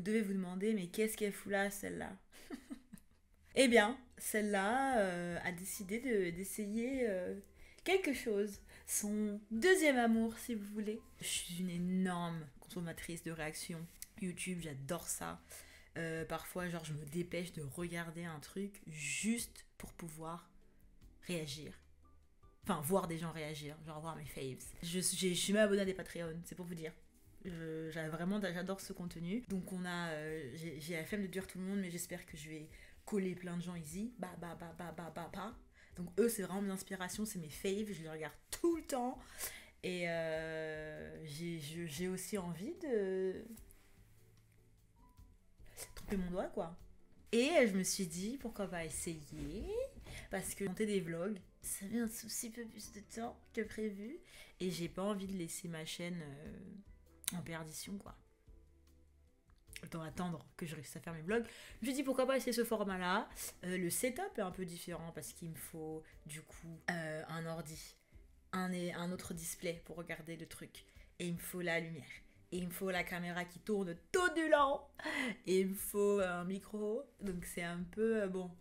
devez vous demander, mais qu'est-ce qu'elle fout là, celle-là? Eh bien, celle-là a décidé d'essayer quelque chose. Son deuxième amour, si vous voulez. Je suis une énorme consommatrice de réactions. YouTube, j'adore ça. Parfois, genre, je me dépêche de regarder un truc juste pour pouvoir réagir. Enfin, voir des gens réagir, genre voir mes faves. Je suis même abonnée à des Patreon, c'est pour vous dire. J'adore ce contenu. Donc j'ai la flemme de dire tout le monde, mais j'espère que je vais coller plein de gens ici. Donc eux, c'est vraiment mes inspirations, c'est mes faves, je les regarde tout le temps. Et j'ai aussi envie de tromper mon doigt, quoi. Et je me suis dit, pourquoi pas essayer? Parce que monter des vlogs, ça met un petit peu plus de temps que prévu. Et j'ai pas envie de laisser ma chaîne en perdition, quoi. Autant attendre que je réussisse à faire mes vlogs. Je me dis pourquoi pas essayer ce format-là. Le setup est un peu différent parce qu'il me faut du coup un ordi, un autre display pour regarder le truc. Et il me faut la lumière. Et il me faut la caméra qui tourne tout du long. Et il me faut un micro. Donc c'est un peu bon.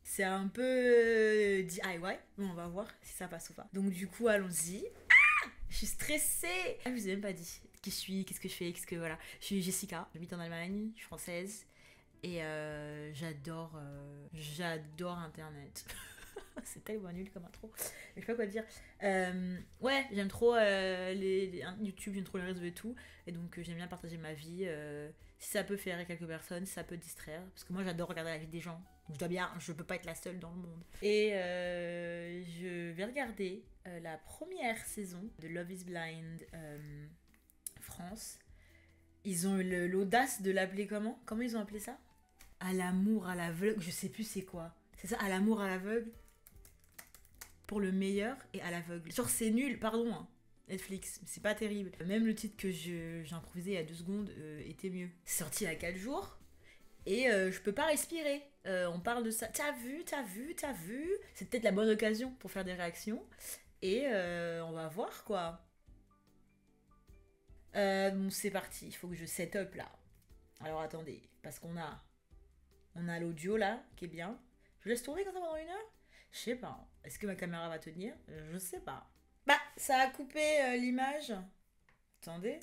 C'est un peu DIY. Bon, on va voir si ça passe ou pas. Donc du coup, allons-y. Ah, je suis stressée. Je vous ai même pas dit qui je suis, qu'est-ce que je fais, qu'est-ce que voilà. Je suis Jessica, j'habite en Allemagne, je suis française et j'adore Internet. C'est tellement nul comme intro. Je sais pas quoi dire. Ouais, j'aime trop YouTube, j'aime trop les réseaux et tout. Et donc j'aime bien partager ma vie. Si ça peut faire rire quelques personnes, si ça peut distraire. Parce que moi j'adore regarder la vie des gens. Donc je peux pas être la seule dans le monde. Et je vais regarder la première saison de Love is Blind France. Ils ont eu l'audace de l'appeler comment? Comment ils ont appelé ça? À l'amour à l'aveugle. Je sais plus c'est quoi. C'est ça, à l'amour à l'aveugle. Pour le meilleur et à l'aveugle. Genre c'est nul, pardon, hein. Netflix, c'est pas terrible. Même le titre que j'ai improvisé il y a 2 secondes était mieux. C'est sorti il y a 4 jours et je peux pas respirer. On parle de ça. T'as vu. C'est peut-être la bonne occasion pour faire des réactions. Et on va voir quoi. Bon, c'est parti, il faut que je set up là. Alors attendez, parce qu'on a l'audio là qui est bien. Je laisse tourner comme ça pendant 1 heure? Je sais pas. Est-ce que ma caméra va tenir? Je sais pas. Bah, ça a coupé l'image. Attendez.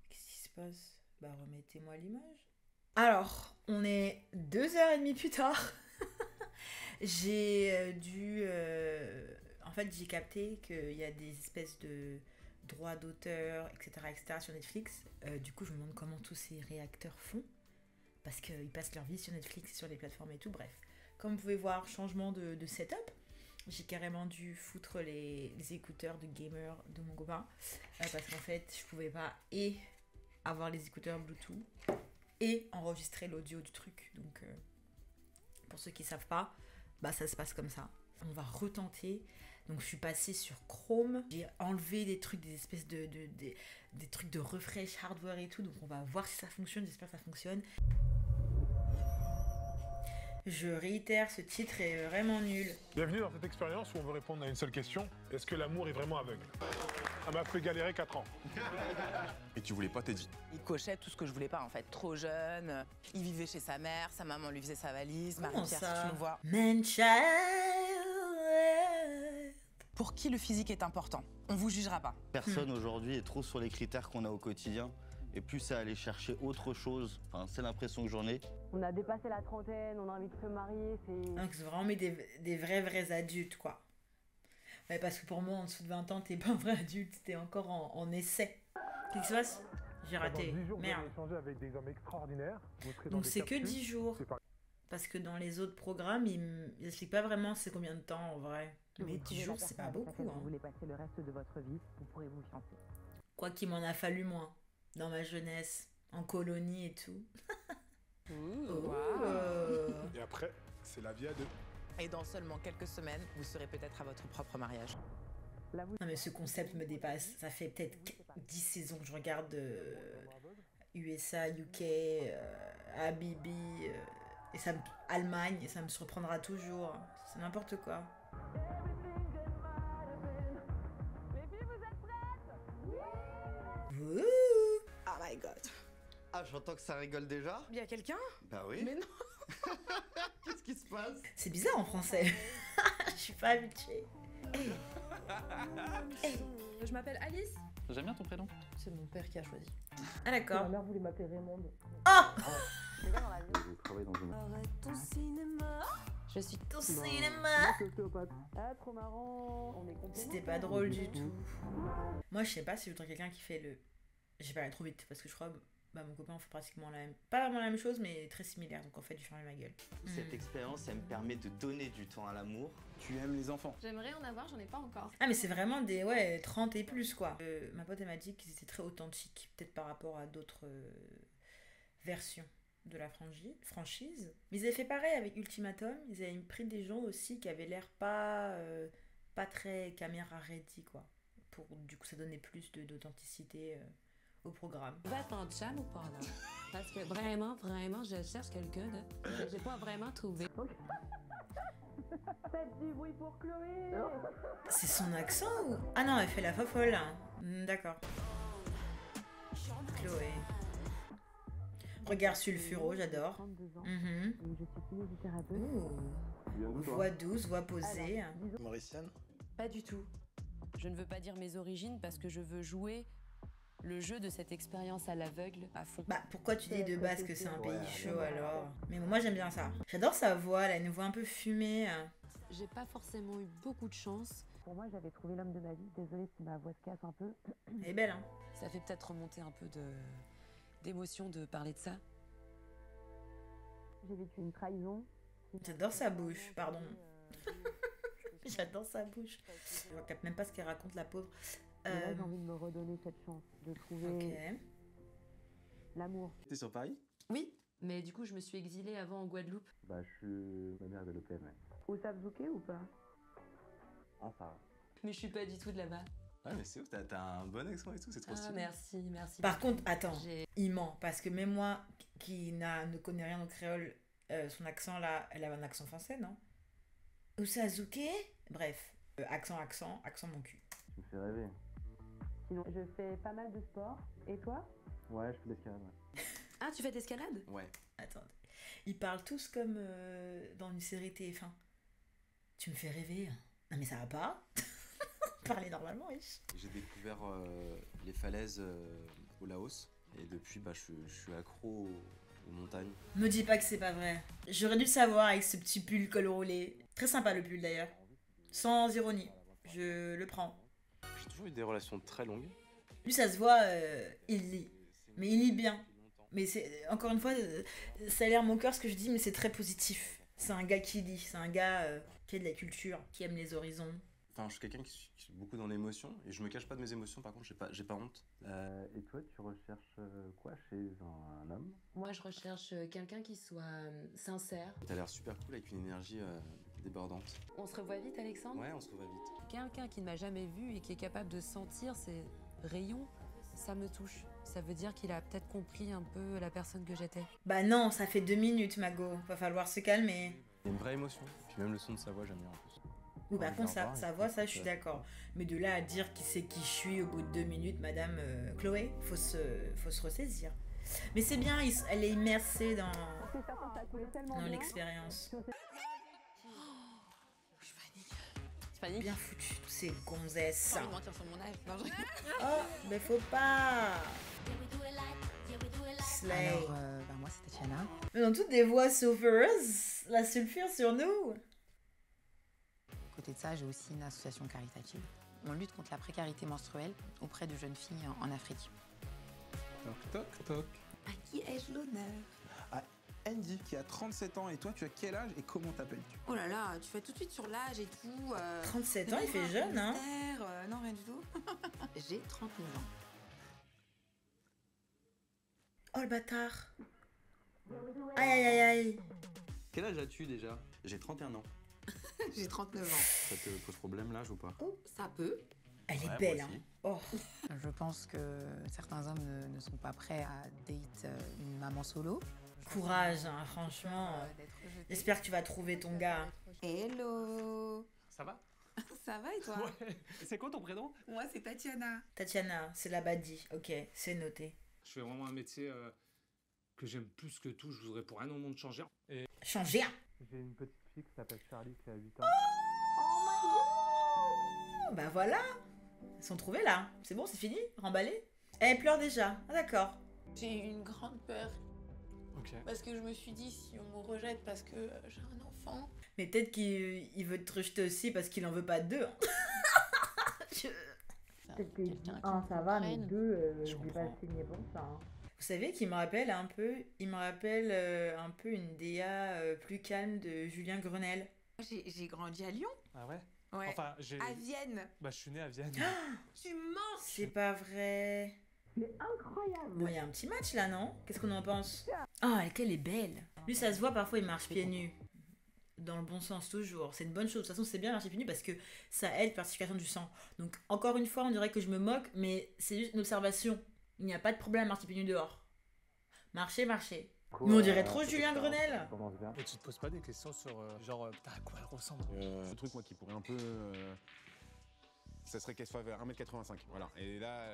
Qu'est-ce qui se passe? Bah, remettez-moi l'image. Alors, on est 2h30 plus tard. J'ai en fait, j'ai capté qu'il y a des espèces de droits d'auteur, etc. sur Netflix. Du coup, je me demande comment tous ces réacteurs font. Parce qu'ils passent leur vie sur Netflix, sur les plateformes et tout. Bref. Comme vous pouvez voir, changement de setup. J'ai carrément dû foutre les écouteurs de gamer de mon copain. Parce qu'en fait, je pouvais pas avoir les écouteurs Bluetooth et enregistrer l'audio du truc. Donc, pour ceux qui savent pas, bah ça se passe comme ça. On va retenter. Donc je suis passée sur Chrome, j'ai enlevé des trucs, des espèces des trucs de refresh hardware et tout, donc on va voir si ça fonctionne, j'espère que ça fonctionne. Je réitère, ce titre est vraiment nul. Bienvenue dans cette expérience où on veut répondre à une seule question. Est-ce que l'amour est vraiment aveugle? Ça m'a fait galérer 4 ans. Et tu voulais pas Teddy? Il cochait tout ce que je voulais pas en fait. Trop jeune, il vivait chez sa mère, sa maman lui faisait sa valise. Marie-Pierre, si tu nous vois. Man-child. Pour qui le physique est important? On vous jugera pas. Personne aujourd'hui est trop sur les critères qu'on a au quotidien. Et plus c'est aller chercher autre chose, enfin, c'est l'impression que j'en ai. On a dépassé la trentaine, on a envie de se marier, Donc c'est vraiment des vrais adultes, quoi. Ouais, parce que pour moi, en dessous de 20 ans, t'es pas un vrai adulte, t'es encore en essai. Qu'est-ce qui se passe? J'ai raté. Merde. Avec des hommes extraordinaires. Donc c'est que 10 jours. Parce que dans les autres programmes, ils expliquent pas vraiment c'est combien de temps en vrai. Mais 10 jours, c'est pas beaucoup. Vous voulez passer le reste de votre vie, vous pourrez vous fiancer. Quoi qu'il m'en a fallu moins. Dans ma jeunesse, en colonie et tout. Et après, c'est la vie à 2. Et dans seulement quelques semaines, vous serez peut-être à votre propre mariage. Non mais ce concept me dépasse. Ça fait peut-être 10 saisons que je regarde USA, UK, Habibi, et Allemagne, et ça me surprendra toujours. C'est n'importe quoi. Les filles, vous êtes prêtes? Wouh! Oh my god. Ah, j'entends que ça rigole déjà. Il y a quelqu'un? Bah oui. Mais non. Qu'est-ce qui se passe? C'est bizarre en français. Je suis pas habituée. Hey. Hey. Je m'appelle Alice. J'aime bien ton prénom. C'est mon père qui a choisi. Ah d'accord. Ma mère voulait m'appeler Raymond. Oh, Je travaille dans une... Je suis ton cinéma. Ah, trop marrant. On est C'était pas drôle du tout. Moi, je sais pas si je voudrais quelqu'un qui fait le... J'ai pas allé trop vite parce que je crois... Bah, mon copain, on fait pratiquement la même... Pas vraiment la même chose, mais très similaire. Donc en fait, je ferme ma gueule. Cette expérience, elle me permet de donner du temps à l'amour. Tu aimes les enfants. J'aimerais en avoir, j'en ai pas encore. Ah mais c'est vraiment des... Ouais, 30 et plus, quoi. Ma pote, elle m'a dit qu'ils étaient très authentiques. Peut-être par rapport à d'autres versions de la franchise. Mais ils avaient fait pareil avec Ultimatum. Ils avaient pris des gens aussi qui avaient l'air pas très caméra ready, quoi. Pour, du coup, ça donnait plus d'authenticité au programme. Tu vas t'en cham ou pas, là? Parce que vraiment, je cherche quelqu'un, là. J'ai pas vraiment trouvé. Faites du bruit pour Chloé. C'est son accent ou... Ah non, elle fait la fofolle, là. D'accord. Chloé. Regard sulfureux, j'adore. 32 ans. Mhm. Et je suis kinésithérapeute. Ouh. Voix douce, voix posée. Mauricienne. Pas du tout. Je ne veux pas dire mes origines parce que je veux jouer le jeu de cette expérience à l'aveugle à fond. Bah pourquoi tu dis de base que c'est un pays chaud alors? Mais moi j'aime bien ça. J'adore sa voix, elle a une voix un peu fumée. J'ai pas forcément eu beaucoup de chance. Pour moi, j'avais trouvé l'homme de ma vie. Désolée si ma voix se casse un peu. Elle est belle, hein? Ça fait peut-être remonter un peu d'émotion de parler de ça. J'ai vécu une trahison. J'adore sa bouche, pardon. J'adore sa bouche. Je capte même pas ce qu'elle raconte, la pauvre. Et là, j'ai envie de me redonner cette chance, de trouver l'amour. T'es sur Paris? Oui, mais du coup, je me suis exilée avant en Guadeloupe. Bah, je suis... Ma mère guadeloupéenne, ouais. Au Sabzouké ou pas? Ah, ça va. Mais je suis pas du tout de là-bas. Ouais, mais c'est ouf, t'as un bon accent et tout, c'est trop Ah, stylé. merci. Par contre, attends, J'ai- il ment. Parce que même moi, qui ne connais rien au créole, son accent là, elle avait un accent français, non? Osazuke? Bref, accent mon cul. Tu me fais rêver. Sinon, je fais pas mal de sport. Et toi? Ouais, je fais l'escalade, ouais. Ah, tu fais d'escalade? Ouais. Attendez. Ils parlent tous comme dans une série TF1. Tu me fais rêver. Non mais ça va pas? Parler normalement, oui. J'ai découvert les falaises au Laos et depuis, bah, je suis accro aux montagnes. Me dis pas que c'est pas vrai. J'aurais dû le savoir avec ce petit pull col roulé. Très sympa le pull d'ailleurs. Sans ironie. Je le prends. J'ai toujours eu des relations très longues. Lui ça se voit, il lit. Mais il lit bien. Mais c'est encore une fois, ça a l'air mon cœur ce que je dis, mais c'est très positif. C'est un gars qui lit. C'est un gars qui a de la culture, qui aime les horizons. Enfin, je suis quelqu'un qui suis beaucoup dans l'émotion et je me cache pas de mes émotions, par contre, j'ai pas honte. Et toi, tu recherches quoi chez un homme? Moi, je recherche quelqu'un qui soit sincère. T'as l'air super cool avec une énergie débordante. On se revoit vite, Alexandre? Ouais, on se revoit vite. Quelqu'un qui ne m'a jamais vu et qui est capable de sentir ses rayons, ça me touche. Ça veut dire qu'il a peut-être compris un peu la personne que j'étais. Bah non, ça fait 2 minutes, Mago. Va falloir se calmer. Il y a une vraie émotion. Puis même le son de sa voix, j'aime bien en plus. Oui, par contre, sa voix, ça, je suis d'accord. Mais de là à dire qui c'est qui je suis au bout de 2 minutes, Madame Chloé, faut se ressaisir. Mais c'est bien, elle est immersée dans l'expérience. Je panique. Bien foutu, tous ces gonzesses. Sans mentir sur mon âge. Non, Oh, mais faut pas. Slay. Alors, moi, c'est Tatiana. Mais dans toutes des voix sulfureuses, la sulfure sur nous. À côté de ça, j'ai aussi une association caritative. On lutte contre la précarité menstruelle auprès de jeunes filles en Afrique. Toc, toc, toc. À qui ai-je l'honneur? Andy, qui a 37 ans, et toi, tu as quel âge et comment t'appelles-tu? Oh là là, tu fais tout de suite sur l'âge et tout. 37 ans, il fait jeune, hein. Non, rien du tout. J'ai 39 ans. Oh le bâtard. Aïe aïe aïe aïe. Quel âge as-tu déjà? J'ai 31 ans. J'ai 39 ans. Ça te pose problème l'âge ou pas? Ça peut. Elle est Ouais, belle, moi hein. aussi. Oh. Je pense que certains hommes ne sont pas prêts à date une maman solo. Courage, hein, franchement. J'espère que tu vas trouver ton gars. Hello. Ça va? Ça va et toi? Ouais. C'est quoi ton prénom? Moi, c'est Tatiana. Tatiana, c'est la badie. Ok, c'est noté. Je fais vraiment un métier que j'aime plus que tout, je voudrais pour rien au monde changer. Et Changer. J'ai une petite fille qui s'appelle Charlie qui a 8 ans. Oh, bah voilà. Ils sont trouvés là. C'est bon, c'est fini. Remballé. Elle pleure déjà. Ah, d'accord. J'ai eu une grande peur. Ok. Parce que je me suis dit, si on me rejette parce que j'ai un enfant. Mais peut-être qu'il veut te rejeter aussi parce qu'il en veut pas deux. Hein. Peut-être que un, ça va, mais deux, je vais pas signer pour ça. Hein. Vous savez qu'il me rappelle un peu, un peu une DA plus calme de Julien Grenelle. J'ai grandi à Lyon. Ah ouais? Ouais. Enfin, À Vienne. Bah, je suis né à Vienne. Tu mens. C'est pas vrai. C'est incroyable. Bon, il y a un petit match là, non? Qu'est-ce qu'on en pense? Ah, elle est belle. Lui, ça se voit, parfois, il marche pieds nus. Dans le bon sens, toujours. C'est une bonne chose. De toute façon, c'est bien marcher pieds nus parce que ça aide la circulation du sang. Donc, encore une fois, on dirait que je me moque, mais c'est juste une observation. Il n'y a pas de problème à marcher pieds nus dehors. Marcher. Mais on dirait trop Julien Grenelle. Et tu te poses pas des questions sur genre, putain, à quoi elle ressemble? Le truc, moi, qui pourrait un peu. Ça serait qu'elle soit vers 1m85. Voilà. Et là,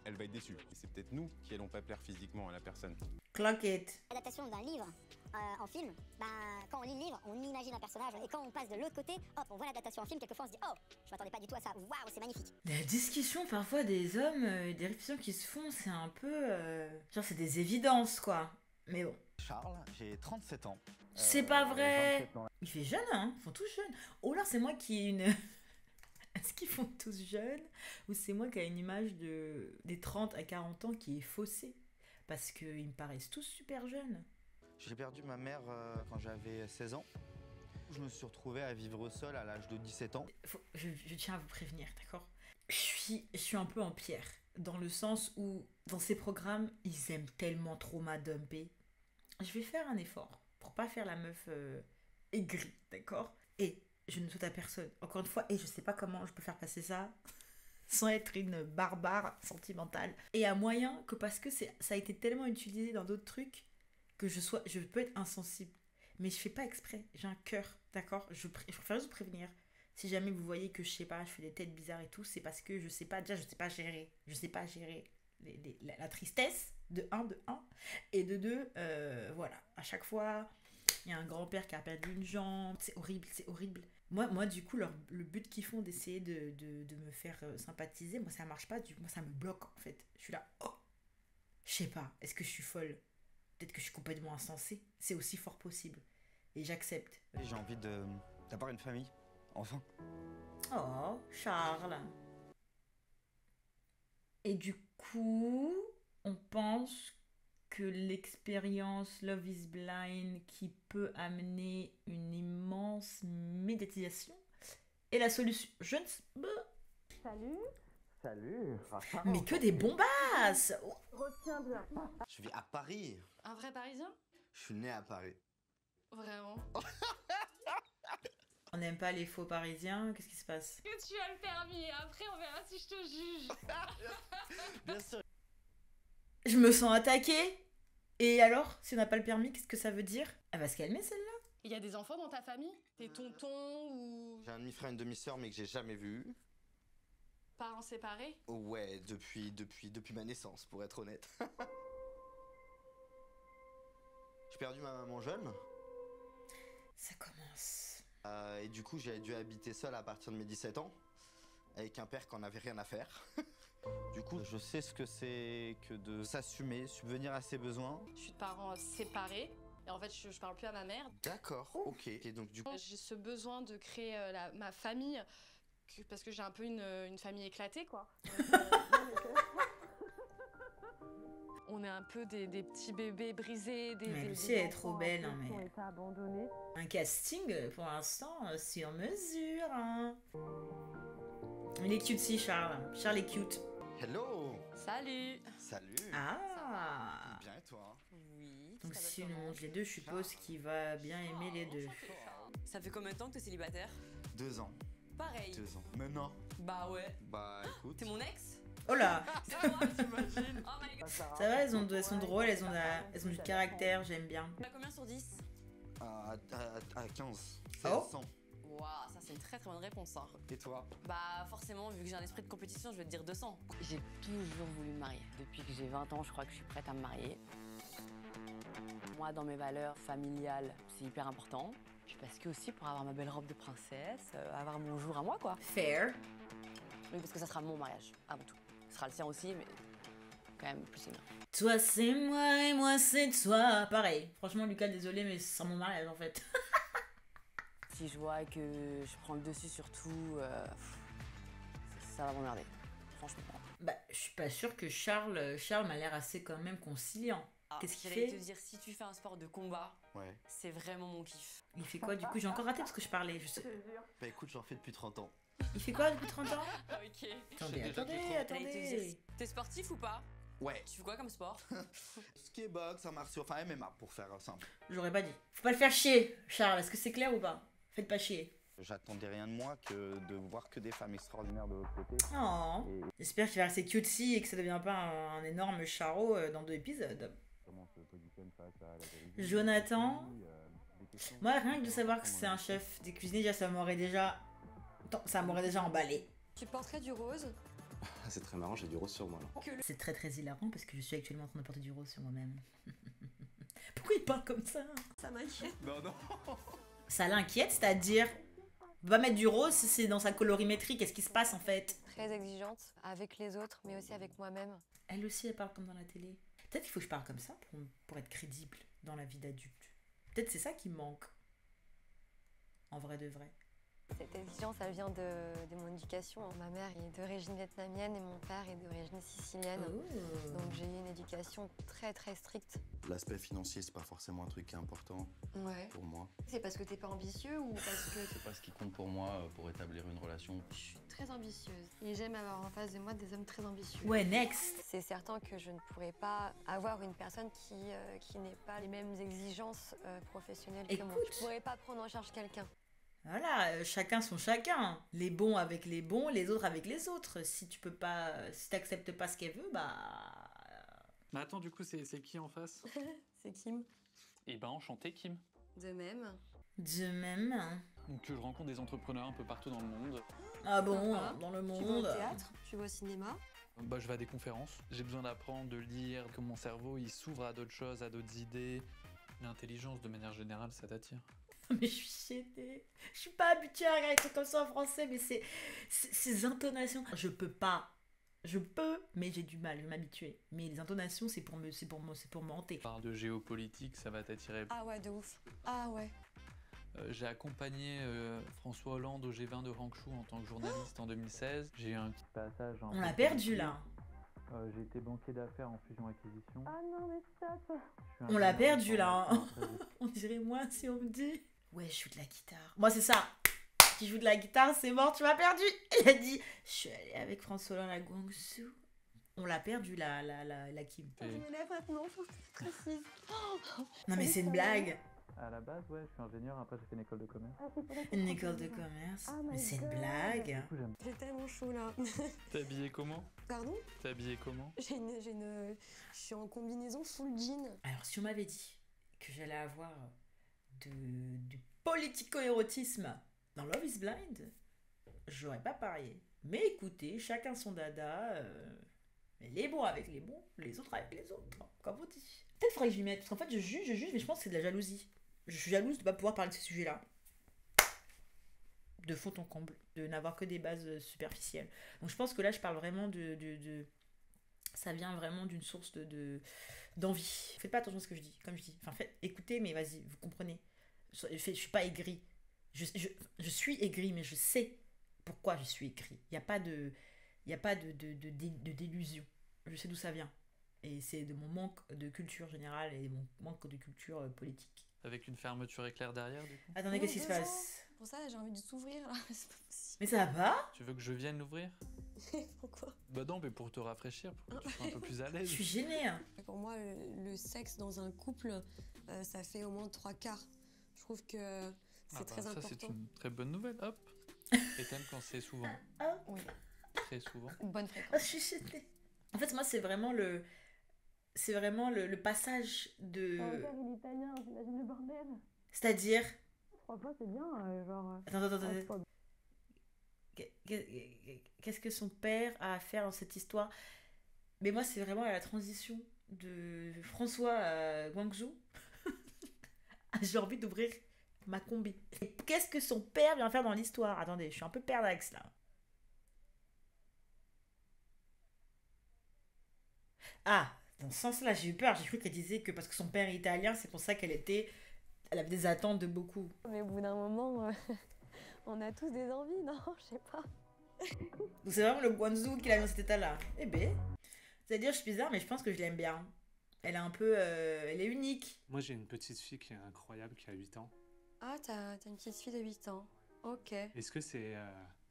elle va être déçue. Et c'est peut-être nous qui allons pas plaire physiquement à la personne. Clock it. L'adaptation d'un livre en film, quand on lit le livre, on imagine un personnage. Et quand on passe de l'autre côté, hop, on voit l'adaptation en film. Quelquefois, on se dit, oh, je m'attendais pas du tout à ça. Waouh, c'est magnifique. La discussion parfois des hommes, des réflexions qui se font, c'est un peu. Genre, c'est des évidences, quoi. Mais bon. Charles, j'ai 37 ans. C'est pas vrai. 27 ans. Il fait jeune, hein. Ils font tous jeunes. Ou alors c'est moi qui ai une. Est-ce qu'ils font tous jeunes? Ou c'est moi qui ai une image des 30 à 40 ans qui est faussée? Parce qu'ils me paraissent tous super jeunes. J'ai perdu ma mère quand j'avais 16 ans. Je me suis retrouvé à vivre seul à l'âge de 17 ans. Je tiens à vous prévenir, d'accord? Je suis un peu en pierre. Dans le sens où, dans ces programmes, ils aiment tellement trop m'adumper. Je vais faire un effort pour pas faire la meuf aigrie, d'accord? Et je ne souhaite à personne. Encore une fois, et je sais pas comment je peux faire passer ça sans être une barbare sentimentale. Et à moyen que parce que ça a été tellement utilisé dans d'autres trucs que je peux être insensible. Mais je fais pas exprès. J'ai un cœur, d'accord? Je préfère juste vous prévenir. Si jamais vous voyez que je sais pas, je fais des têtes bizarres et tout, c'est parce que je sais pas, déjà je sais pas gérer. Je sais pas gérer la tristesse, de 1, et de 2, voilà. À chaque fois, il y a un grand-père qui a perdu une jambe. C'est horrible. Moi du coup, le but qu'ils font d'essayer de me faire sympathiser, moi ça marche pas, moi ça me bloque en fait. Je suis là, oh, je sais pas, est-ce que je suis folle? Peut-être que je suis complètement insensée. C'est aussi fort possible. Et j'accepte. J'ai envie d'avoir une famille, enfin. Oh, Charles. Et du coup, on pense que l'expérience Love is Blind qui peut amener une immense médiatisation est la solution. Je ne sais pas. Salut. Salut. Mais que des bombasses. Retiens bien. Je vis à Paris. Un vrai Parisien? Je suis né à Paris. Vraiment? On n'aime pas les faux parisiens, qu'est-ce qui se passe? Que tu as le permis et après on verra si je te juge. Bien sûr. Je me sens attaquée. Et alors, si on n'a pas le permis, qu'est-ce que ça veut dire? Elle va se calmer celle-là. Il y a des enfants dans ta famille? Tes tontons ou J'ai un demi-frère et une demi-sœur mais que j'ai jamais vu. parents séparés? Ouais, depuis ma naissance, pour être honnête. J'ai perdu ma maman jeune. Ça commence. Et du coup, j'ai dû habiter seul à partir de mes 17 ans, avec un père qui en avait rien à faire. Du coup, je sais ce que c'est que de s'assumer, subvenir à ses besoins. Je suis de parents séparés. Et en fait, je parle plus à ma mère. D'accord, ok. Et donc, du coup... J'ai ce besoin de créer ma famille, parce que j'ai un peu une famille éclatée, quoi. On est un peu des petits bébés brisés. Mais Lucie, elle est trop belle, hein, mais... Ont été abandonnés. Un casting, pour l'instant, sur mesure, hein. Il est cute, si, Charles. Charles est cute. Hello. Salut. Salut. Ah. Bien, et toi? Oui. Donc si on monte les deux, je suppose qu'il va bien aimer les deux. Ça fait combien de temps que t'es célibataire? 2 ans. Pareil. 2 ans. Mais non. Bah ouais. Bah écoute. T'es mon ex? Oh là. C'est moi, j'imagine. Oh my god. Ça va, elles sont drôles, elles ont du caractère, j'aime bien. T'as combien sur 10? À 15. Oh. 100. Waouh, ça c'est une très très bonne réponse. Hein. Et toi? Bah forcément, vu que j'ai un esprit de compétition, je vais te dire 200. J'ai toujours voulu me marier. Depuis que j'ai 20 ans, je crois que je suis prête à me marier. Moi, dans mes valeurs familiales, c'est hyper important. Puis parce que aussi pour avoir ma belle robe de princesse, avoir mon jour à moi, quoi. Fair. Oui, parce que ça sera mon mariage, avant tout. Ce sera le sien aussi, mais quand même plus le mien. Toi c'est moi et moi c'est toi. Pareil. Franchement, Lucas, désolé, mais c'est mon mariage en fait. Si je vois que je prends le dessus sur tout, ça va m'emmerder, franchement. Bah, je suis pas sûre que Charles m'a l'air assez quand même conciliant. Qu'est-ce qu'il J'allais fait? te dire, si tu fais un sport de combat, c'est vraiment mon kiff. Il fait quoi du coup? J'ai encore raté parce que je parlais, je sais. Bah écoute, j'en fais depuis 30 ans. Il fait quoi depuis 30 ans? Ok. Attendez. J'allais te dire, t'es sportif ou pas? Ouais. Tu fais quoi comme sport? Ce qui est boxe, arts martiaux, enfin MMA pour faire simple. J'aurais pas dit. Faut pas le faire chier, Charles. Est-ce que c'est clair ou pas? Faites pas chier. J'attendais rien de moi que de voir que des femmes extraordinaires de l'autre côté. Oh. J'espère qu'il va rester cutesy et que ça devient pas un énorme charreau dans 2 épisodes. Jonathan. Moi, rien que de savoir que c'est un chef des cuisiniers, déjà, ça m'aurait déjà emballé. Tu porterais du rose? C'est très marrant, j'ai du rose sur moi là. C'est très très hilarant parce que je suis actuellement en train de porter du rose sur moi-même. Pourquoi il parle comme ça? Ça m'inquiète. Non. Ça l'inquiète, c'est-à-dire... Va mettre du rose, c'est dans sa colorimétrie, qu'est-ce qui se passe en fait? Très exigeante avec les autres, mais aussi avec moi-même. Elle aussi, elle parle comme dans la télé. Peut-être qu'il faut que je parle comme ça pour être crédible dans la vie d'adulte. Peut-être c'est ça qui me manque. En vrai de vrai. Cette exigence, elle vient de mon éducation. Ma mère est d'origine vietnamienne et mon père est d'origine sicilienne. Oh. Donc j'ai eu une éducation très très stricte. L'aspect financier, c'est pas forcément un truc qui est important pour moi. C'est parce que t'es pas ambitieux ou parce que... C'est pas ce qui compte pour moi pour établir une relation. Je suis très ambitieuse et j'aime avoir en face de moi des hommes très ambitieux. Ouais, next. C'est certain que je ne pourrais pas avoir une personne qui n'ait pas les mêmes exigences professionnelles que moi. Je pourrais pas prendre en charge quelqu'un. Voilà, chacun son chacun. Les bons avec les bons, les autres avec les autres. Si tu peux pas, si t'acceptes pas ce qu'elle veut, bah... Mais attends, du coup, c'est qui en face? C'est Kim. Eh ben, enchanté, Kim. De même. De même. Donc, je rencontre des entrepreneurs un peu partout dans le monde. Ah bon, Sympa. dans le monde. Tu vas au théâtre, tu vas au cinéma. Bah, je vais à des conférences. J'ai besoin d'apprendre, de lire, que mon cerveau il s'ouvre à d'autres choses, à d'autres idées. L'intelligence, de manière générale, ça t'attire. Mais je suis gênée. Je suis pas habituée à regarder des trucs comme ça en français, mais ces intonations. Je peux, mais j'ai du mal, je vais m'habituer. Mais les intonations, c'est pour mentir. Parle de géopolitique, ça va t'attirer. Ah ouais, de ouf. Ah ouais. J'ai accompagné François Hollande au G20 de Hangzhou en tant que journaliste en 2016. J'ai eu un petit passage. On l'a perdu là. J'ai été banquier d'affaires en fusion-acquisition. Ah non, mais stop. On l'a perdu là. On dirait moi si on me dit. Ouais, je joue de la guitare. Moi, c'est ça. Qui joue de la guitare, c'est mort, tu m'as perdu. Il a dit, je suis allée avec François Hollande à Guangzhou. On l'a perdu la Kim. Je me lève maintenant, faut que je sois précise. Non mais c'est une blague. À la base, ouais, je suis ingénieur, après j'ai fait une école de commerce. Une école de commerce. Mais c'est une blague. J'ai tellement chaud là. T'es habillée comment? Pardon? T'es habillée comment? Je suis en combinaison full jean. Alors si on m'avait dit que j'allais avoir du politico-érotisme dans Love is Blind, j'aurais pas parié. Mais écoutez, chacun son dada. Les bons avec les bons, les autres avec les autres. Comme on dit. Peut-être faudrait que je m'y mette. Parce qu'en fait, je juge, mais je pense que c'est de la jalousie. Je suis jalouse de ne pas pouvoir parler de ces sujets-là. De fond en comble. De n'avoir que des bases superficielles. Donc je pense que là, je parle vraiment ça vient vraiment d'une source d'envie. Faites pas attention à ce que je dis, comme je dis. Enfin, écoutez, mais vas-y, vous comprenez. Je suis pas aigrie. Je suis aigrie, mais je sais pourquoi je suis aigrie. Il n'y a pas de délusion. Je sais d'où ça vient. Et c'est de mon manque de culture générale et mon manque de culture politique. Avec une fermeture éclair derrière, du coup? Attendez, qu'est-ce qui se passe? Pour ça, j'ai envie de s'ouvrir là. C'est pas possible. Mais ça va pas? Tu veux que je vienne l'ouvrir? Pourquoi? Bah non, mais pour te rafraîchir, pour que tu sois un peu plus à l'aise. Je suis gênée. Hein. Pour moi, le sexe dans un couple, ça fait au moins 3/4. Je trouve que c'est très important. Ça, c'est une très bonne nouvelle, hop. Et t'aimes quand c'est souvent? Ah oui. Très souvent. Une bonne fréquence. Oh, je suis gênée. En fait, moi, c'est vraiment le passage de... Mon père, il est italien, j'imagine le bordel. C'est-à-dire... 3 fois, c'est bien, genre... Attends. Qu'est-ce que son père a à faire dans cette histoire? Mais moi, c'est vraiment à la transition de François à Guangzhou. J'ai envie d'ouvrir ma combi. Et qu'est-ce que son père vient faire dans l'histoire? Attendez, je suis un peu perdax là. Ah, dans ce sens-là, j'ai eu peur. J'ai cru qu'elle disait que parce que son père est italien, c'est pour ça qu'elle avait des attentes de beaucoup. Mais au bout d'un moment, on a tous des envies, non? Je sais pas. Donc c'est vraiment le Guangzhou qui l'a mis dans cet état-là. Eh ben, c'est-à-dire, je suis bizarre, mais je pense que je l'aime bien. Elle est un peu... elle est unique. Moi, j'ai une petite fille qui est incroyable, qui a 8 ans. Ah, t'as une petite fille de 8 ans. Ok. Est-ce que c'est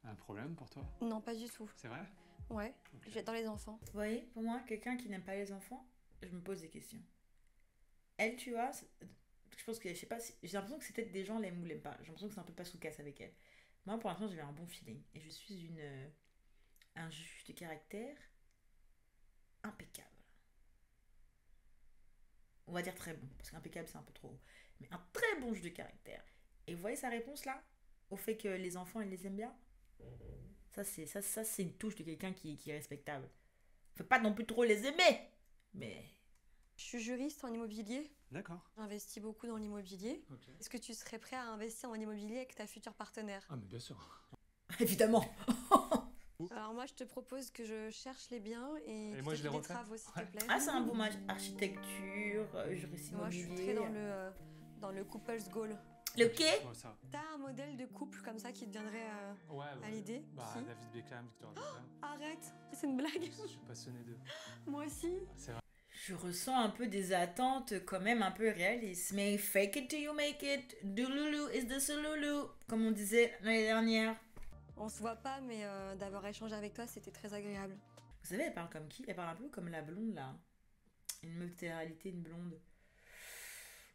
un problème pour toi? Non, pas du tout. C'est vrai? Ouais, j'adore les enfants. Vous voyez, pour moi, quelqu'un qui n'aime pas les enfants, je me pose des questions. Elle, tu vois, je pense que, je sais pas, j'ai l'impression que c'est peut-être des gens l'aiment ou l'aiment pas. J'ai l'impression que c'est un peu pas sous casse avec elle. Moi, pour l'instant, j'ai eu un bon feeling. Et je suis un juge de caractère impeccable. On va dire très bon, parce qu'impeccable, c'est un peu trop haut. Mais un très bon juge de caractère. Et vous voyez sa réponse là? Au fait que les enfants, elle les aime bien? Ça, c'est une touche de quelqu'un qui est respectable. Faut pas non plus trop les aimer, mais... Je suis juriste en immobilier. D'accord. J'investis beaucoup dans l'immobilier. Ok. Est-ce que tu serais prêt à investir en immobilier avec ta future partenaire? Ah, mais bien sûr. Évidemment. Alors moi, je te propose que je cherche les biens et Et que moi, tu je les les refais. travaux, s'il te plaît. Ah, c'est un beau match. Architecture, juriste Moi, je immobilier. suis très dans le couple's goal. Le quai? Ouais, ça. T'as un modèle de couple comme ça qui te viendrait Ouais, à l'idée? Bah, Qui? David Beckham, Victoria Beckham. Arrête, c'est une blague. Je suis passionné d'eux. Moi aussi. C'est vrai. Je ressens un peu des attentes quand même un peu réalistes. Mais fake it till you make it. Dululu is the solulu. Comme on disait l'année dernière. On se voit pas, mais d'avoir échangé avec toi, c'était très agréable. Vous savez, elle parle comme qui? Elle parle un peu comme la blonde là. Une meuf de télé-réalité, une blonde.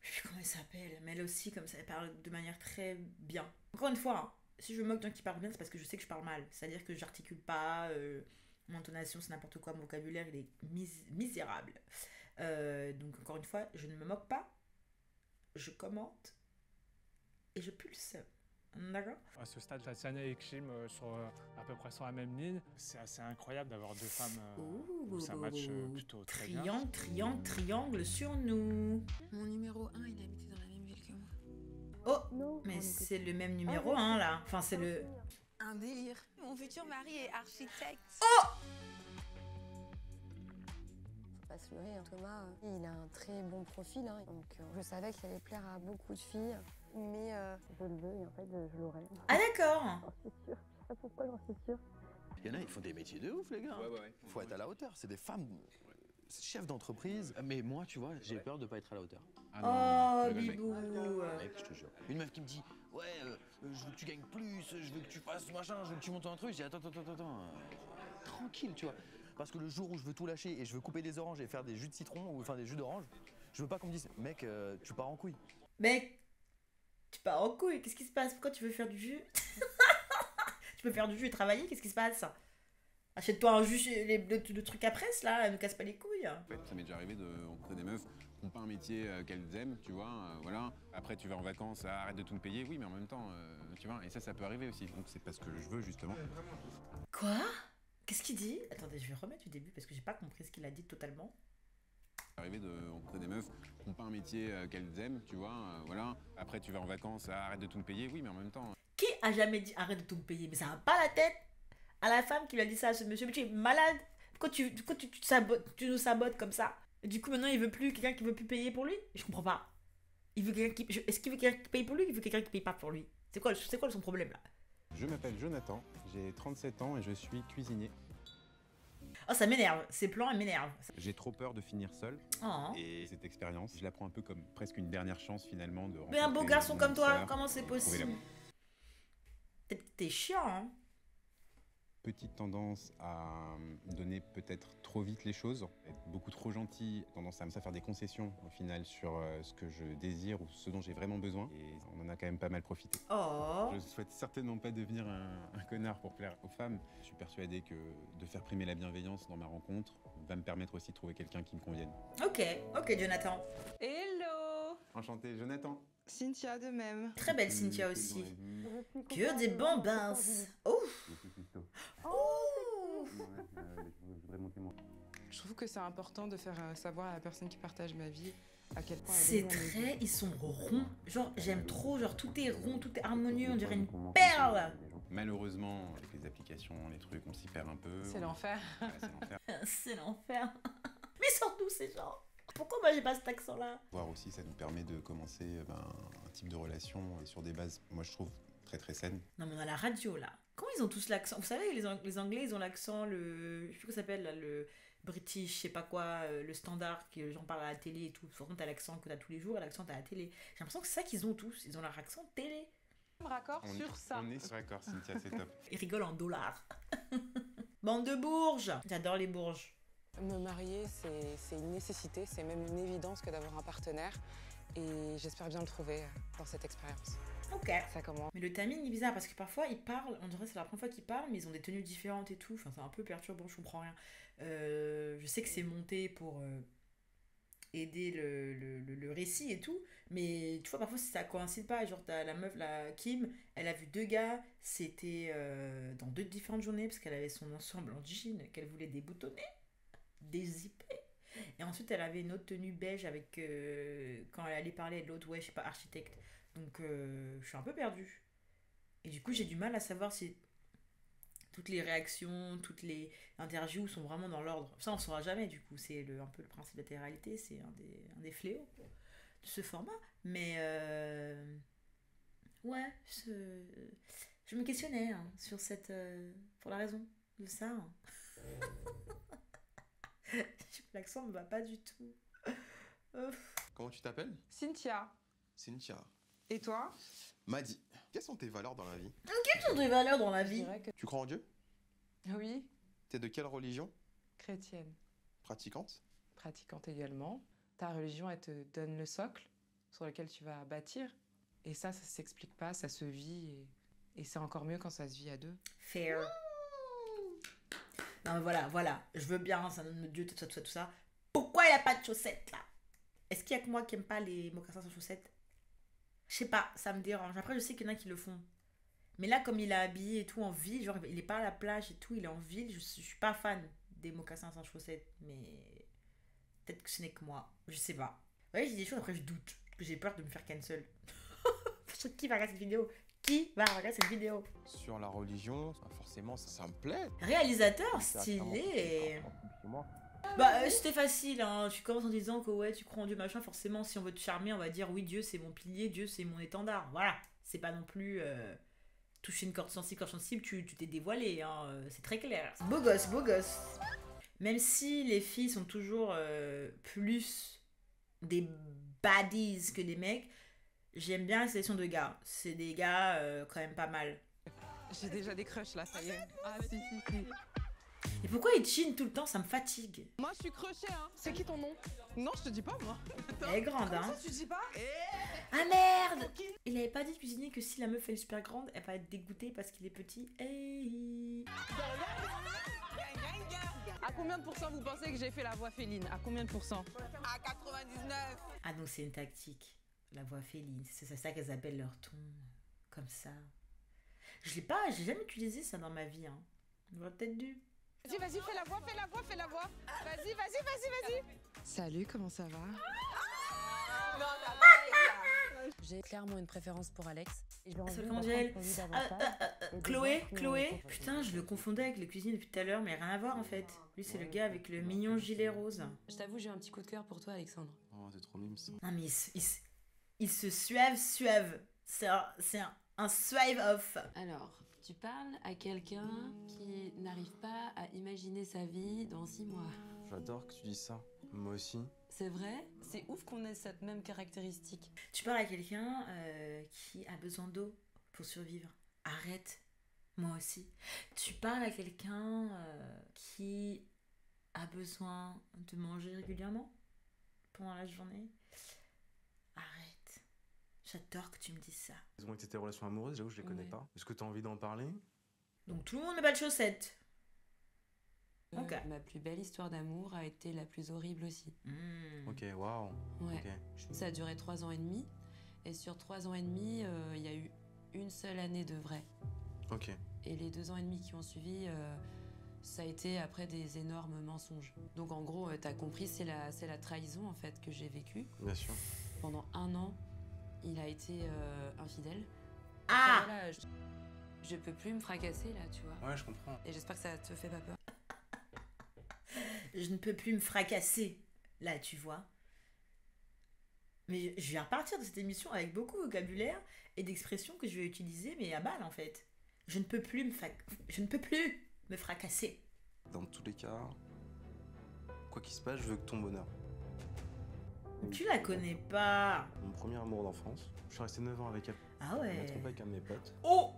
Je sais plus comment elle s'appelle. Mais elle aussi, comme ça, elle parle de manière très bien. Encore une fois, hein, si je me moque d'un qui parle bien, c'est parce que je sais que je parle mal. C'est-à-dire que j'articule pas. Mon intonation, c'est n'importe quoi. Mon vocabulaire, il est misérable. Donc, encore une fois, je ne me moque pas. Je commente. Et je pulse. D'accord. À ce stade, Tatiana et Kim sont à peu près sur la même ligne. C'est assez incroyable d'avoir deux femmes où ça match plutôt très bien. Triangle, triangle, triangle sur nous. Mon numéro 1, il habitait dans la même ville que moi. Oh, Non. mais c'est le même numéro 1 là. Enfin, c'est le... Un délire. Mon futur mari est architecte. Faut pas se leurrer, hein. Thomas, il a un très bon profil, hein. Donc je savais qu'il allait plaire à beaucoup de filles. Mais Je le veux et en fait, je l'aurai. Ah d'accord. J'en suis sûre. Je sais pas pourquoi, j'en suis sûre. Il y en a, ils font des métiers de ouf, les gars. Ouais. Faut être à la hauteur. C'est des femmes chefs d'entreprise. Mais moi, tu vois, j'ai peur de pas être à la hauteur. Oh, le mec. bibou. Mec, je te jure. Une meuf qui me dit, ouais, je veux que tu gagnes plus, je veux que tu fasses machin, je veux que tu montes un truc. Je dis, attends. Tranquille, tu vois. Parce que le jour où je veux tout lâcher et je veux couper des oranges et faire des jus de citron ou enfin des jus d'orange, je veux pas qu'on me dise, mec, tu pars en couille. Mec, tu pars en couille. Qu'est-ce qui se passe? Pourquoi tu veux faire du jus? Tu peux faire du jus et travailler? Qu'est-ce qui se passe? Achète-toi un jus chez le truc à presse là, ne casse pas les couilles. En fait, ça m'est déjà arrivé de rencontrer des meufs qui n'ont pas un métier qu'elles aiment, tu vois, voilà. Après, tu vas en vacances, arrête de tout me payer, oui, mais en même temps, tu vois, et ça peut arriver aussi. Donc, c'est parce que je veux, justement. Quoi? Qu'est-ce qu'il dit? Attendez, je vais remettre du début parce que j'ai pas compris ce qu'il a dit totalement. C'est arrivé de rencontrer des meufs qui n'ont pas un métier qu'elles aiment, tu vois, voilà. Après, tu vas en vacances, arrête de tout me payer, oui, mais en même temps... Qui a jamais dit arrête de tout me payer? Mais ça va pas la tête à la femme qui lui a dit ça à ce monsieur. Mais tu es malade. Pourquoi tu nous sabotes comme ça? Et du coup, maintenant, il veut plus quelqu'un qui veut plus payer pour lui? Je comprends pas. Il veut quelqu'un qui... Est-ce qu'il veut quelqu'un qui paye pour lui ou il veut quelqu'un qui paye pas pour lui? C'est quoi son problème là? Je m'appelle Jonathan, j'ai 37 ans et je suis cuisinier. Oh, ça m'énerve. Ces plans, ils m'énervent. J'ai trop peur de finir seul. Oh. Et cette expérience, je la prends un peu comme presque une dernière chance finalement de rencontrer... Mais un beau garçon mon comme toi, sœur, comment c'est trouver possible? l'amour. T'es chiant, hein? Petite tendance à donner peut-être trop vite les choses, être beaucoup trop gentil, tendance à me faire des concessions au final sur ce que je désire ou ce dont j'ai vraiment besoin. Et on en a quand même pas mal profité. Oh. Je souhaite certainement pas devenir un connard pour plaire aux femmes. Je suis persuadé que de faire primer la bienveillance dans ma rencontre va me permettre aussi de trouver quelqu'un qui me convienne. Ok, Jonathan. Hello! Enchanté, Jonathan. Cynthia de même. Très belle Cynthia aussi. Que des bambins. Oh. Je voudrais monter mon... Je trouve que c'est important de faire savoir à la personne qui partage ma vie à quel point Ces traits, ils sont ronds. Genre, j'aime trop. Genre, tout est rond, tout est harmonieux. On dirait une perle. Malheureusement, avec les applications, les trucs, on s'y perd un peu. C'est l'enfer. Ouais, c'est l'enfer. C'est l'enfer. Mais ils sont d'où ces gens? Pourquoi moi j'ai pas cet accent-là? Voir aussi, ça nous permet de commencer un type de relation sur des bases, moi je trouve, très très saines. Non, mais on a la radio là. Comment ils ont tous l'accent? Vous savez, les Anglais, ils ont l'accent, je sais plus comment ça s'appelle, là, le British, je sais pas quoi, le standard, que les gens parlent à la télé et tout. Pourtant, t'as l'accent que t'as tous les jours et l'accent t'as à la télé. J'ai l'impression que c'est ça qu'ils ont tous. Ils ont leur accent télé. Raccord sur ça. On est sur raccord, Cynthia, c'est top. Ils rigolent en dollars. Bande de bourges. J'adore les bourges. Me marier, c'est une nécessité, c'est même une évidence que d'avoir un partenaire. Et j'espère bien le trouver dans cette expérience. Ok. Ça commence. Mais le timing est bizarre parce que parfois ils parlent, on dirait que c'est la première fois qu'ils parlent, mais ils ont des tenues différentes et tout. Enfin, c'est un peu perturbant, je comprends rien. Je sais que c'est monté pour aider le récit et tout, mais tu vois, parfois ça coïncide pas. Genre, t'as la meuf, la Kim, elle a vu 2 gars, c'était dans 2 différentes journées parce qu'elle avait son ensemble en jean qu'elle voulait déboutonner, dézipper. Et ensuite, elle avait une autre tenue beige avec quand elle allait parler de l'autre, ouais, je sais pas, architecte. Donc, je suis un peu perdue. Et du coup, j'ai du mal à savoir si toutes les réactions, toutes les interviews sont vraiment dans l'ordre. Ça, on ne saura jamais, du coup. C'est un peu le principe de la télé-réalité. C'est un des fléaux de ce format. Mais, ouais, je me questionnais sur cette... pour la raison de ça. L'accent ne va pas du tout. Comment tu t'appelles? Cynthia. Cynthia. Et toi? Madi. Quelles sont tes valeurs dans la vie? Quelles sont tes valeurs dans la vie? Tu crois en Dieu? Oui. T'es de quelle religion? Chrétienne. Pratiquante? Pratiquante également. Ta religion, elle te donne le socle sur lequel tu vas bâtir. Et ça s'explique pas, ça se vit. Et c'est encore mieux quand ça se vit à 2. Fair. Non mais voilà, je veux bien, ça donne Dieu, tout ça. Pourquoi il n'y a pas de chaussettes là? Est-ce qu'il y a que moi qui aime pas les mocassins sans chaussettes? Je sais pas, ça me dérange. Après, je sais qu'il y en a qui le font. Mais là, comme il est habillé et tout en ville, genre il est pas à la plage et tout, il est en ville, je suis pas fan des mocassins sans chaussettes. Mais peut-être que ce n'est que moi, je sais pas. Ouais, j'ai des choses, après je doute, parce que j'ai peur de me faire cancel. Qui va regarder cette vidéo? Qui va regarder cette vidéo? Sur la religion, forcément, ça me plaît. Réalisateur stylé. Bah, c'était facile, hein. Tu commences en disant que ouais, tu crois en Dieu, machin. Forcément, si on veut te charmer, on va dire oui, Dieu c'est mon pilier, Dieu c'est mon étendard. Voilà, c'est pas non plus toucher une corde sensible, tu t'es dévoilé, hein. C'est très clair. Beau gosse, beau gosse. Même si les filles sont toujours plus des baddies que des mecs, j'aime bien la sélection de gars. C'est des gars quand même pas mal. J'ai déjà des crushs là, ça y est. Ah si. Et pourquoi ils chinent tout le temps? Ça me fatigue. Moi je suis crushée, hein. C'est qui ton nom? Non, je te dis pas moi. Elle est grande, hein. Ça, tu dis pas? Ah merde! Il avait pas dit cuisinier que si la meuf elle est super grande, elle va être dégoûtée parce qu'il est petit. Hey. À combien de pourcents vous pensez que j'ai fait la voix féline? À combien de pourcents? À 99. Ah donc c'est une tactique. La voix féline, c'est ça qu'elles appellent leur ton. Comme ça. J'ai jamais utilisé ça dans ma vie, hein. J'aurais peut-être dû. Vas-y, fais la voix. Vas-y. Salut, comment ça va? J'ai clairement une préférence pour Alex. Et Chloé. Putain, je le confondais avec le cuisinier depuis tout à l'heure, mais rien à voir en fait. Lui, c'est le gars avec le mignon gilet rose. Je t'avoue, j'ai un petit coup de cœur pour toi, Alexandre. Oh, t'es trop mime ça. Non, mais il se suave. C'est un suave off. Alors, tu parles à quelqu'un qui n'arrive pas à imaginer sa vie dans 6 mois. J'adore que tu dises ça. Moi aussi. C'est vrai? C'est ouf qu'on ait cette même caractéristique. Tu parles à quelqu'un qui a besoin d'eau pour survivre. Arrête. Moi aussi. Tu parles à quelqu'un qui a besoin de manger régulièrement pendant la journée. Arrête. J'adore que tu me dises ça. Ils ont été tes relations amoureuses, j'avoue, je les connais pas. Est-ce que t'as envie d'en parler? Donc tout le monde n'a pas de chaussettes. Ok. Ma plus belle histoire d'amour a été la plus horrible aussi. Ok, waouh. Ouais. Okay. Ça a duré 3 ans et demi. Et sur 3 ans et demi, il y a eu une seule année de vrai. Ok. Et les 2 ans et demi qui ont suivi, ça a été après des énormes mensonges. Donc en gros, t'as compris, c'est la trahison en fait que j'ai vécue. Bien sûr. Pendant 1 an, il a été infidèle. Ah voilà, je peux plus me fracasser là, tu vois. Ouais, je comprends. Et j'espère que ça te fait pas peur. Je ne peux plus me fracasser, là, tu vois. Mais je vais repartir de cette émission avec beaucoup de vocabulaire et d'expressions que je vais utiliser, mais à balle, en fait. Je ne peux plus me fracasser. Dans tous les cas, quoi qu'il se passe, je veux que ton bonheur. Tu la connais pas. Mon premier amour d'enfance. Je suis resté 9 ans avec elle. Ah ouais. Je me trompé avec un de mes potes. Oh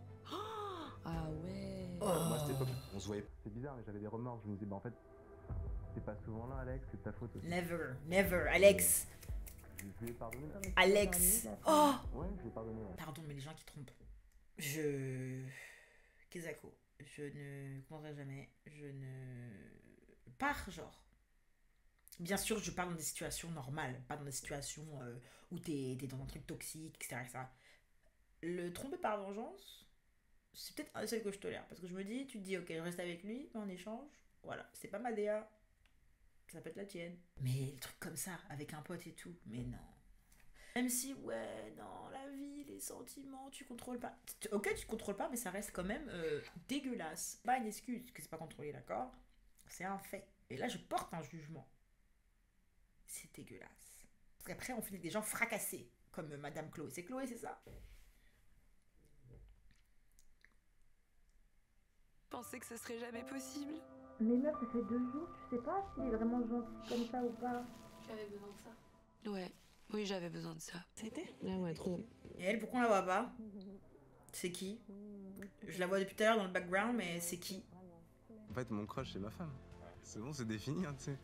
Ah ouais. Moi, c'était pas... On se voyait. C'est bizarre, mais j'avais des remords. Je me disais, bah en fait, c'est pas souvent là, Alex, c'est de ta faute aussi. Never, Alex. Je lui ai pardonné. Alex. Oh Ouais, je lui ai pardonné. Ouais. Pardon, mais les gens qui trompent. Kezako. Je ne comprendrai jamais. Je ne... Par genre. Bien sûr, je parle dans des situations normales, pas dans des situations où t'es dans un truc toxique, etc., etc. Le tromper par vengeance, c'est peut-être celle que je tolère. Parce que je me dis, tu te dis, ok, je reste avec lui, mais en échange, voilà, c'est pas ma DA. Ça peut être la tienne. Mais le truc comme ça, avec un pote et tout, mais non. Même si, ouais, non, la vie, les sentiments, tu contrôles pas. Ok, tu contrôles pas, mais ça reste quand même dégueulasse. Pas une excuse que c'est pas contrôlé, d'accord? C'est un fait. Et là, je porte un jugement. C'est dégueulasse. Parce qu'après, on finit avec des gens fracassés, comme Madame Chloé. C'est Chloé, c'est ça? Je pensais que ce serait jamais possible. Mais meuf, ça fait 2 jours, tu sais pas s'il est vraiment gentil comme ça ou pas. Tu avais besoin de ça? Ouais, oui, j'avais besoin de ça. C'était? Ouais, trop. Et elle, pourquoi on la voit pas? C'est qui? Je la vois depuis tout à l'heure dans le background, mais c'est qui? En fait, mon crush, c'est ma femme. C'est bon, c'est défini, hein, tu sais.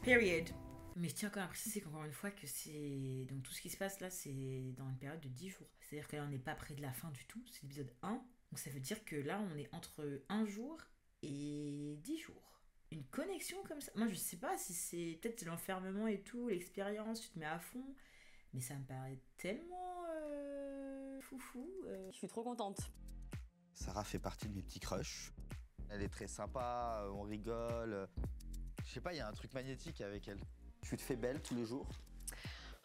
Period. Mais je tiens quand même à préciser qu'encore une fois que c'est... Donc tout ce qui se passe là, c'est dans une période de 10 jours. C'est-à-dire que là, on n'est pas près de la fin du tout. C'est l'épisode 1. Donc ça veut dire que là, on est entre 1 jour et 10 jours. Une connexion comme ça. Moi, je sais pas si c'est peut-être l'enfermement et tout, l'expérience, tu te mets à fond. Mais ça me paraît tellement foufou. Je suis trop contente. Sarah fait partie de mes petits crushs. Elle est très sympa, on rigole. Je sais pas, il y a un truc magnétique avec elle. Tu te fais belle tous les jours?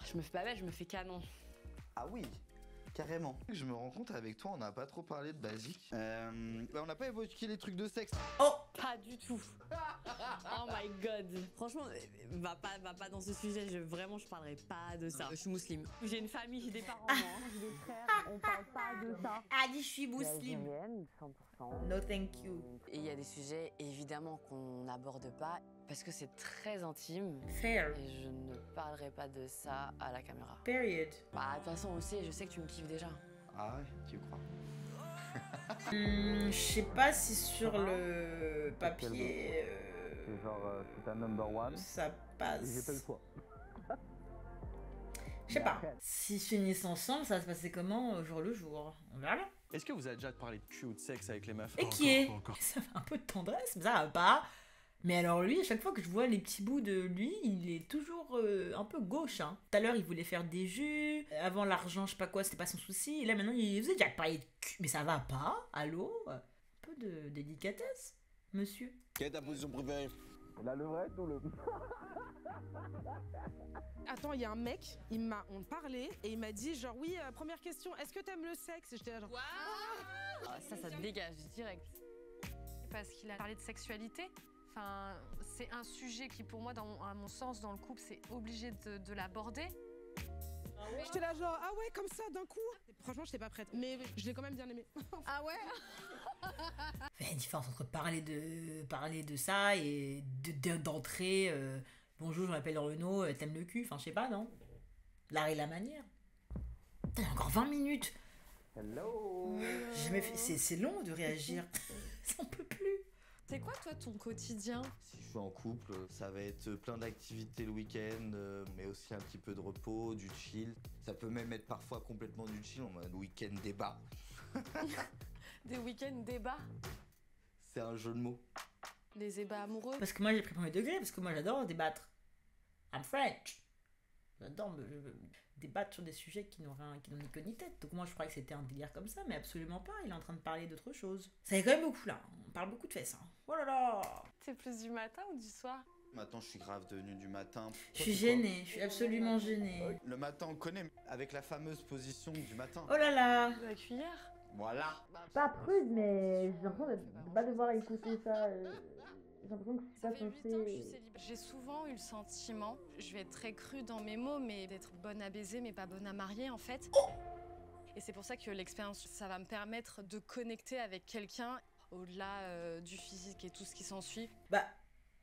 Je me fais pas belle, je me fais canon. Ah oui, carrément. Je me rends compte avec toi, on n'a pas trop parlé de basique. On n'a pas évoqué les trucs de sexe. Oh! Pas du tout. Oh my god. Franchement, va pas dans ce sujet. Vraiment, je parlerai pas de ça. Je suis musulmane. J'ai une famille, j'ai des parents, j'ai des frères. On parle pas de ça. Ah, dis, je suis musulmane. 100%. No thank you. Et il y a des sujets, évidemment, qu'on n'aborde pas parce que c'est très intime. Fair. Et je ne parlerai pas de ça à la caméra. Period. Bah, de toute façon aussi, je sais que tu me kiffes déjà. Ah ouais, tu crois? Je sais pas si sur le papier C'est genre, c'est ta number one. ça passe. J'ai pas le choix. Je sais pas. S'ils se finissent ensemble, ça va se passer comment au jour le jour? On verra bien. Est-ce que vous avez déjà parlé de cul ou de sexe avec les meufs? Et qui est? Ça fait un peu de tendresse, mais ça va pas. Mais alors lui, à chaque fois que je vois les petits bouts de lui, il est toujours un peu gauche. Hein. Tout à l'heure, il voulait faire des jus. Avant l'argent, je sais pas quoi, c'était pas son souci. Et là, maintenant, il vous a déjà parlé de cul. Mais ça va pas? Allô? Un peu de délicatesse, monsieur. Quelle est ta position préférée? La levrette ou le... Attends, il y a un mec, on parlait et il m'a dit genre oui, première question, est-ce que t'aimes le sexe? J'étais là genre... Ça dégage direct. Parce qu'il a parlé de sexualité. Enfin, c'est un sujet qui, pour moi, à mon sens, dans le couple, c'est obligé de l'aborder. J'étais là genre, ah ouais, comme ça, d'un coup. Franchement, j'étais pas prête, mais je l'ai quand même bien aimé. Ah ouais? Il y a une différence entre parler de ça et d'entrer. Bonjour, je m'appelle Renaud, t'aimes le cul? Enfin, je sais pas, non? L'art et la manière. Putain, il y a encore 20 minutes. Hello. J'ai jamais fait... C'est long de réagir. Ça en peut plus. C'est quoi, toi, ton quotidien? Si je suis en couple, ça va être plein d'activités le week-end, mais aussi un petit peu de repos, du chill. Ça peut même être parfois complètement du chill, en mode week-end débat. Des week-ends débats? C'est un jeu de mots. Des débats amoureux? Parce que moi, j'ai pris premier degré, parce que moi, j'adore débattre. I'm French. J'adore débattre sur des sujets qui n'ont ni queue ni tête. Donc moi, je croyais que c'était un délire comme ça, mais absolument pas. Il est en train de parler d'autre chose. Ça y est quand même beaucoup, là. On parle beaucoup de fesses, hein. Oh là là. C'est plus du matin ou du soir? Maintenant, je suis grave devenu du matin. Je suis gênée, je suis absolument gênée. Le matin, on connaît, avec la fameuse position du matin. Oh là là. La cuillère. Voilà. Pas prude, mais j'ai l'impression de pas devoir écouter ça. J'ai l'impression que c'est pas censé... J'ai souvent eu le sentiment, je vais être très crue dans mes mots, mais d'être bonne à baiser, mais pas bonne à marier en fait. Et c'est pour ça que l'expérience, ça va me permettre de connecter avec quelqu'un au-delà du physique et tout ce qui s'ensuit. Bah,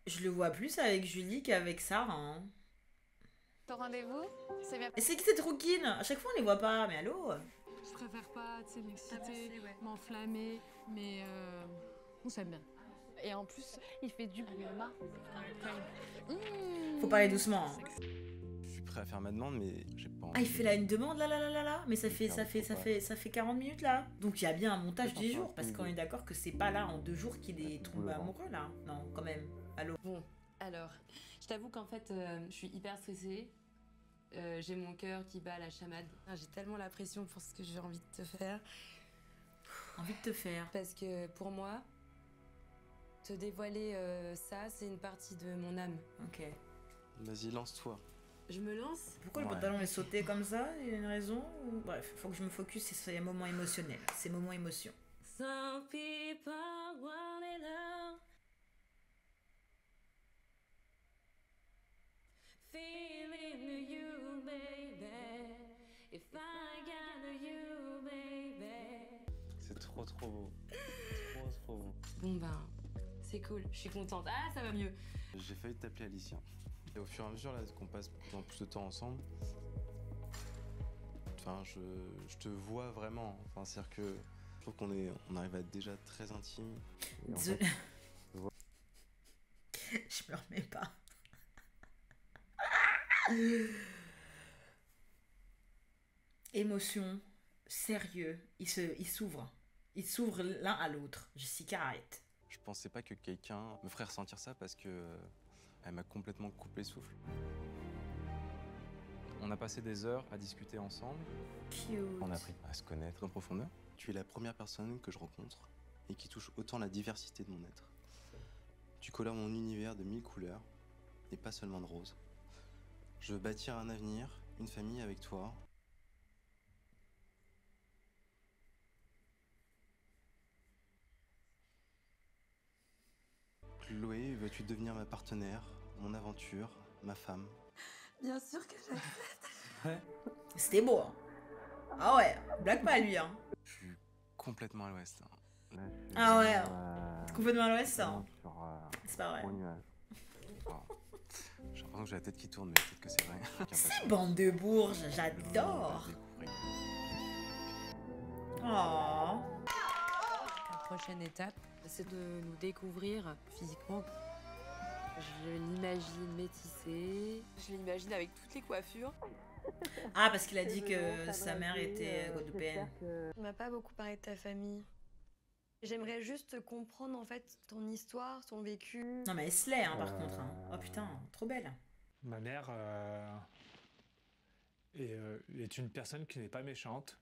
je le vois plus avec Julie qu'avec Sarah. Hein. Ton rendez-vous, c'est bien. Et c'est qui cette rouquine? À chaque fois on les voit pas, mais allô? Je préfère pas, tu sais, m'exciter, m'enflammer, mais on s'aime bien. Et en plus, il fait du bien. Faut parler doucement. Hein. Je suis prêt à faire ma demande, mais j'ai pas envie. Ah, il fait là une demande là, mais ça fait 40 minutes là. Donc il y a bien un montage des jours, parce qu'on est d'accord que c'est pas là en 2 jours qu'il est tombé amoureux là. Non, quand même. Allô. Bon, alors, je t'avoue qu'en fait, je suis hyper stressée. J'ai mon cœur qui bat à la chamade. J'ai tellement la pression pour ce que j'ai envie de te faire. Envie de te faire. Parce que pour moi, te dévoiler ça, c'est une partie de mon âme. Ok. Vas-y, lance-toi. Je me lance. Pourquoi le pantalon est sauté comme ça? Il y a une raison? Bref, faut que je me focus sur ces moments émotionnels, ces moments émotion. Some people want it all. Feeling you, baby. If I got you, baby. C'est trop beau. Trop beau. Bon ben, c'est cool, je suis contente. Ah, ça va mieux. J'ai failli t'appeler Alicia. Et au fur et à mesure là, qu'on passe plus de temps ensemble, enfin, je te vois vraiment. Enfin, c'est-à-dire que je trouve qu'on arrive à être déjà très intime. Désolée. Je me remets pas. Émotion, sérieux, ils s'ouvrent. Ils s'ouvrent l'un à l'autre. Jessica, arrête. Je pensais pas que quelqu'un me ferait ressentir ça parce que elle m'a complètement coupé le souffle. On a passé des heures à discuter ensemble. Cute. On a appris à se connaître en profondeur. Tu es la première personne que je rencontre et qui touche autant la diversité de mon être. Tu colores mon univers de 1000 couleurs et pas seulement de rose. Je veux bâtir un avenir, une famille avec toi. Chloé, veux-tu devenir ma partenaire, mon aventure, ma femme? Bien sûr que j'accepte. Ouais. C'était beau. Hein. Ah ouais, blague pas lui. Hein. Je suis complètement à l'ouest. Là, ah ouais, complètement à l'ouest. Hein. C'est pas vrai. J'ai l'impression que j'ai la tête qui tourne, mais peut-être que c'est vrai. C'est bande de bourges, j'adore. Oh. La prochaine étape, c'est de nous découvrir physiquement. Je l'imagine métissée. Je l'imagine avec toutes les coiffures. Ah, parce qu'il a dit que sa mère était guadeloupéenne. On m'a pas beaucoup parlé de ta famille. J'aimerais juste comprendre en fait ton histoire, ton vécu. Non mais elle se l'est hein, par contre. Hein. Oh putain, trop belle. Ma mère est une personne qui n'est pas méchante,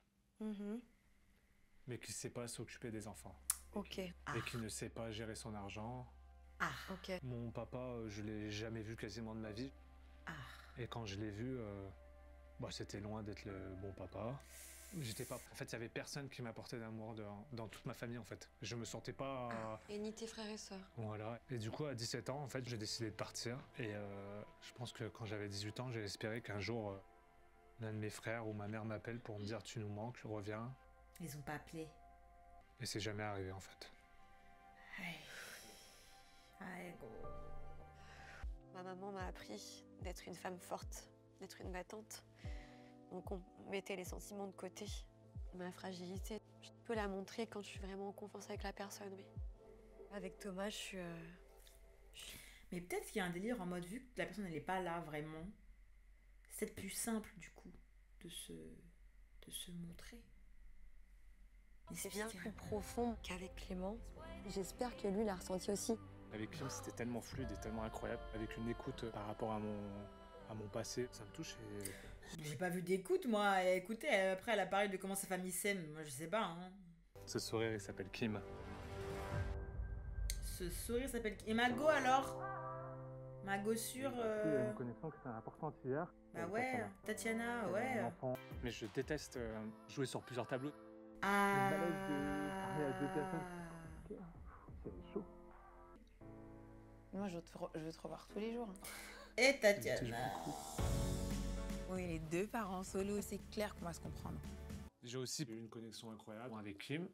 mais qui ne sait pas s'occuper des enfants. Ok. Et qui ne sait pas gérer son argent. Ah. Ok. Mon papa, je l'ai jamais vu quasiment de ma vie. Ah. Et quand je l'ai vu, c'était loin d'être le bon papa. J'étais pas. En fait, il y avait personne qui m'apportait d'amour dans toute ma famille en fait. Je me sentais pas. Et ni tes frères et sœurs. Voilà. Et du coup, à 17 ans, en fait, j'ai décidé de partir. Et je pense que quand j'avais 18 ans, j'ai espéré qu'un jour, l'un de mes frères ou ma mère m'appelle pour me dire tu nous manques, reviens. Ils ont pas appelé. Et c'est jamais arrivé en fait. Ma maman m'a appris d'être une femme forte, d'être une battante. Donc on mettait les sentiments de côté. Ma fragilité, je peux la montrer quand je suis vraiment en confiance avec la personne, oui. Avec Thomas, je suis... Mais peut-être qu'il y a un délire en mode, vu que la personne elle est pas là vraiment, c'est peut-être plus simple du coup de se montrer. C'est bien plus profond qu'avec Clément. J'espère que lui l'a ressenti aussi. Avec Clément, c'était tellement fluide et tellement incroyable. Avec une écoute par rapport à mon passé, ça me touche et... J'ai pas vu d'écoute, moi. Écoutez, après, elle a parlé de comment sa famille s'aime. Moi, je sais pas, hein. Ce sourire, il s'appelle Kim. Ce sourire s'appelle... Et Mago alors? Mago sur... Une connexion qui était importante hier. Bah ouais, Tatiana, ouais. Mais je déteste jouer sur plusieurs tableaux. Ah. Le malaise de parler à deux personnes. C'est chaud. Moi, je veux te revoir tous les jours. Et Tatiana. Oui, les deux parents solo, c'est clair qu'on va se comprendre. J'ai aussi eu une connexion incroyable avec Kim.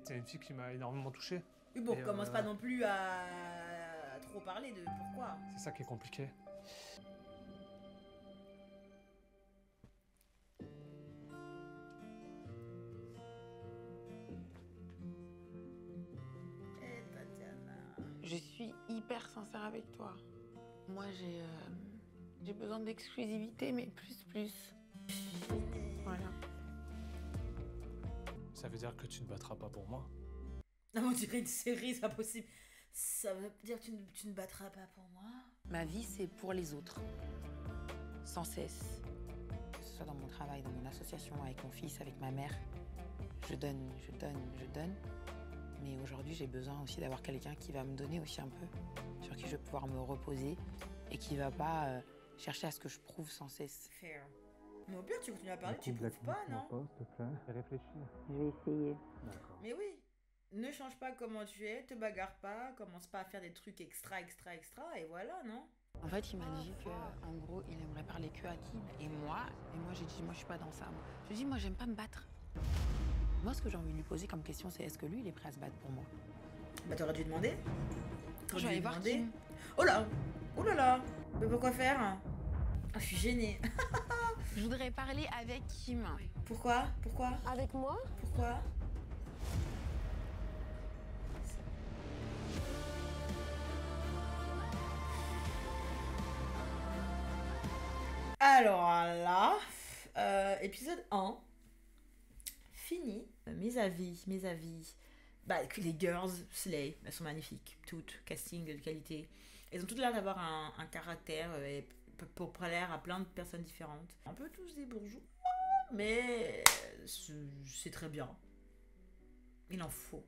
C'est une fille qui m'a énormément touché. Oui, bon, on commence pas non plus à trop parler de pourquoi. C'est ça qui est compliqué. Je suis hyper sincère avec toi. Moi, j'ai besoin d'exclusivité, mais plus. Voilà. Ça veut dire que tu ne battras pas pour moi? Non, on dirait une série, c'est pas possible. Ça veut dire que tu ne battras pas pour moi? Ma vie, c'est pour les autres. Sans cesse. Que ce soit dans mon travail, dans mon association, avec mon fils, avec ma mère. Je donne. Mais aujourd'hui, j'ai besoin aussi d'avoir quelqu'un qui va me donner aussi un peu, sur qui je vais pouvoir me reposer et qui va pas chercher à ce que je prouve sans cesse. Fair. Mais au pire, tu continues à parler, tu prouves pas, non? S'il te plaît. Réfléchis. Je vais essayer. D'accord. Mais oui, ne change pas comment tu es, te bagarre pas, commence pas à faire des trucs extra, et voilà, non? En fait, il m'a dit qu'en gros, il aimerait parler que à Kim. Et moi, j'ai dit, moi, je suis pas dans ça. Je lui ai dit, moi, j'aime pas me battre. Moi, ce que j'ai envie de lui poser comme question, c'est est-ce que lui, il est prêt à se battre pour moi? Bah, t'aurais dû demander. Je vais aller voir Kim. Oh là! Oh là là! Mais pourquoi faire? Ah, je suis gênée. Je voudrais parler avec Kim. Pourquoi? Avec moi? Pourquoi? Alors là, épisode 1, fini. Mes avis. Bah, que les girls, slay, elles sont magnifiques, toutes, casting de qualité. Elles ont toutes l'air d'avoir un caractère et pour plaire à plein de personnes différentes. Un peu tous des bourgeois, mais c'est très bien. Il en faut.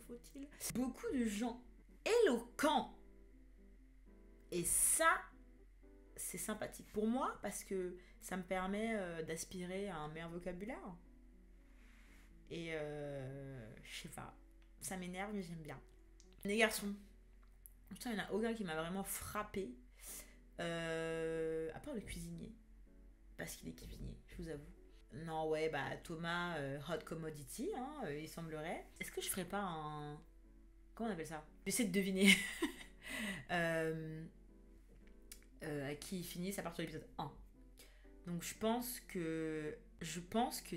Faut-il? Beaucoup de gens éloquents. Et ça, c'est sympathique pour moi parce que ça me permet d'aspirer à un meilleur vocabulaire. Et je sais pas, ça m'énerve mais j'aime bien. Les garçons, putain, il n'y en a aucun qui m'a vraiment frappé, à part le cuisinier, parce qu'il est cuisinier, je vous avoue. Non, ouais, bah Thomas, hot commodity, hein, il semblerait. Est-ce que je ferais pas un... Comment on appelle ça? J'essaie de deviner. À qui il finisse à partir de l'épisode 1. Donc je pense que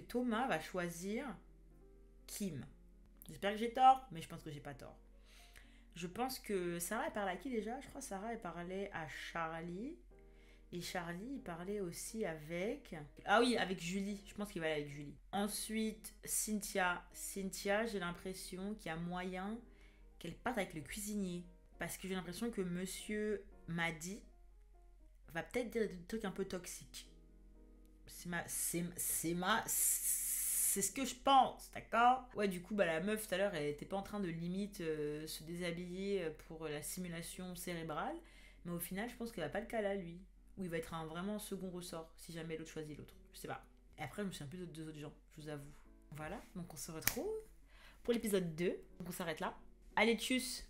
Thomas va choisir Kim. J'espère que j'ai tort, mais je pense que j'ai pas tort. Je pense que Sarah, elle parlait à qui déjà? Je crois que Sarah, elle parlait à Charlie. Et Charlie, il parlait aussi avec... Ah oui, avec Julie. Je pense qu'il va aller avec Julie. Ensuite, Cynthia. Cynthia, j'ai l'impression qu'il y a moyen qu'elle parte avec le cuisinier. Parce que j'ai l'impression que monsieur Madi va peut-être dire des trucs un peu toxiques. C'est ce que je pense, d'accord? Ouais, du coup, bah, la meuf, tout à l'heure, elle était pas en train de limite se déshabiller pour la simulation cérébrale. Mais au final, je pense qu'il va pas le cas là, lui. Ou il va être un vraiment second ressort, si jamais l'autre choisit l'autre. Je sais pas. Et après, je me souviens plus de deux autres gens, je vous avoue. Voilà, donc on se retrouve pour l'épisode 2. Donc on s'arrête là. Allez, tchuss!